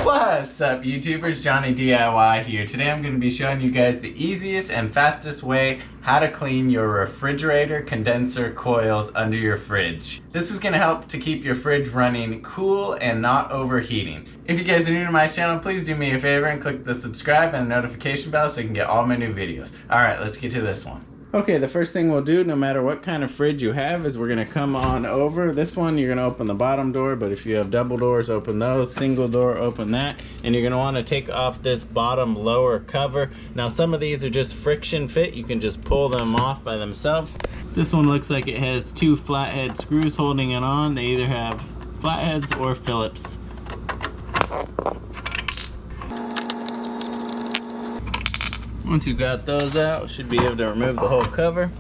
What's up YouTubers, Johnny DIY here. Today I'm going to be showing you guys the easiest and fastest way how to clean your refrigerator condenser coils under your fridge. This is going to help to keep your fridge running cool and not overheating. If you guys are new to my channel, please do me a favor and click the subscribe and notification bell so you can get all my new videos. Alright, let's get to this one. Okay, the first thing we'll do, no matter what kind of fridge you have, is we're going to come on over. This one, you're going to open the bottom door, but if you have double doors, open those. Single door, open that. And you're going to want to take off this bottom lower cover. Now, some of these are just friction fit. You can just pull them off by themselves. This one looks like it has two flathead screws holding it on. They either have flatheads or Phillips. Once you've got those out, you should be able to remove the whole cover.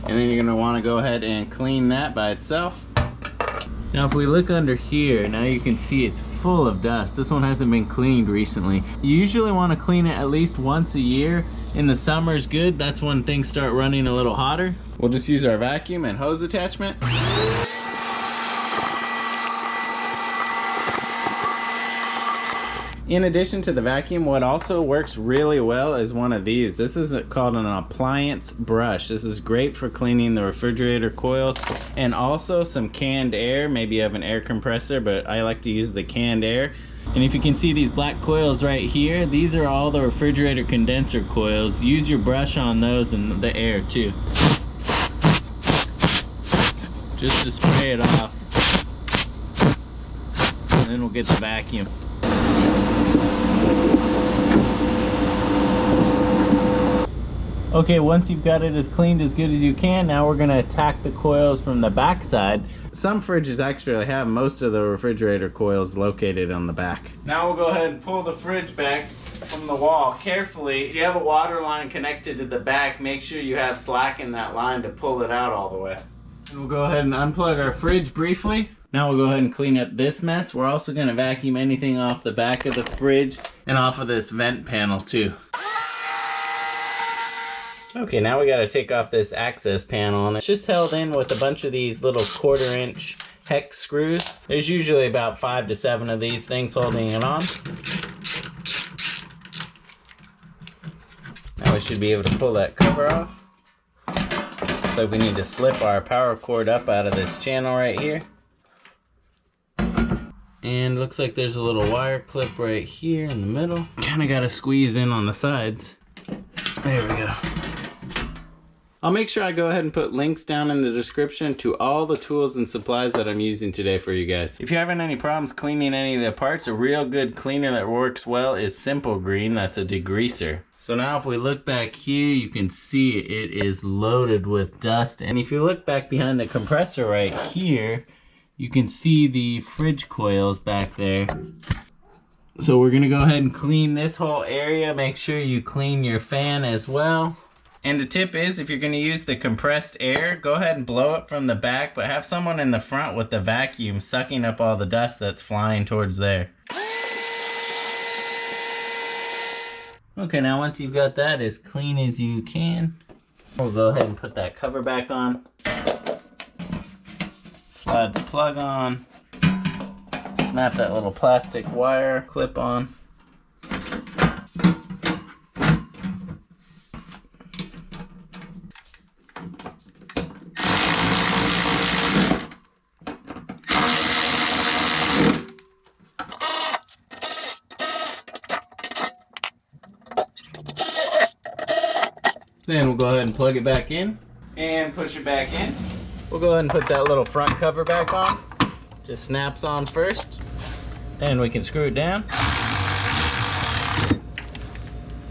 And then you're going to want to go ahead and clean that by itself. Now if we look under here, now you can see it's full of dust. This one hasn't been cleaned recently. You usually want to clean it at least once a year. In the summer is good. That's when things start running a little hotter. We'll just use our vacuum and hose attachment. In addition to the vacuum, what also works really well is one of these. This is called an appliance brush. This is great for cleaning the refrigerator coils, and also some canned air. Maybe you have an air compressor, but I like to use the canned air. And if you can see these black coils right here, these are all the refrigerator condenser coils. Use your brush on those and the air too. Just to spray it off. And then we'll get the vacuum. Okay, once you've got it as cleaned as good as you can, now we're going to attack the coils from the back side. Some fridges actually have most of the refrigerator coils located on the back. Now we'll go ahead and pull the fridge back from the wall carefully. If you have a water line connected to the back, make sure you have slack in that line to pull it out all the way. And we'll go ahead and unplug our fridge briefly. Now we'll go ahead and clean up this mess. We're also going to vacuum anything off the back of the fridge and off of this vent panel too. Okay, now we got to take off this access panel, and it's just held in with a bunch of these little 1/4-inch hex screws. There's usually about 5 to 7 of these things holding it on. Now we should be able to pull that cover off. So we need to slip our power cord up out of this channel right here. And looks like there's a little wire clip right here in the middle. Kind of got to squeeze in on the sides. There we go. I'll make sure I go ahead and put links down in the description to all the tools and supplies that I'm using today for you guys. If you're having any problems cleaning any of the parts, a real good cleaner that works well is Simple Green. That's a degreaser. So now if we look back here, you can see it is loaded with dust. And if you look back behind the compressor right here, you can see the fridge coils back there. So we're gonna go ahead and clean this whole area. Make sure you clean your fan as well. And the tip is, if you're gonna use the compressed air, go ahead and blow it from the back, but have someone in the front with the vacuum sucking up all the dust that's flying towards there. Okay, now once you've got that as clean as you can, we'll go ahead and put that cover back on. Slide the plug on. Snap that little plastic wire clip on. Then we'll go ahead and plug it back in and push it back in. We'll go ahead and put that little front cover back on. Just snaps on first, and we can screw it down.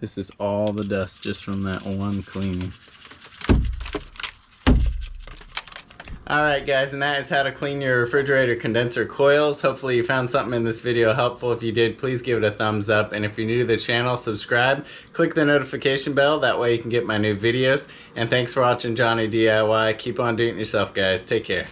This is all the dust just from that one cleaning. Alright guys, and that is how to clean your refrigerator condenser coils. Hopefully you found something in this video helpful. If you did, please give it a thumbs up. And if you're new to the channel, subscribe. Click the notification bell. That way you can get my new videos. And thanks for watching Johnny DIY. Keep on doing it yourself, guys. Take care.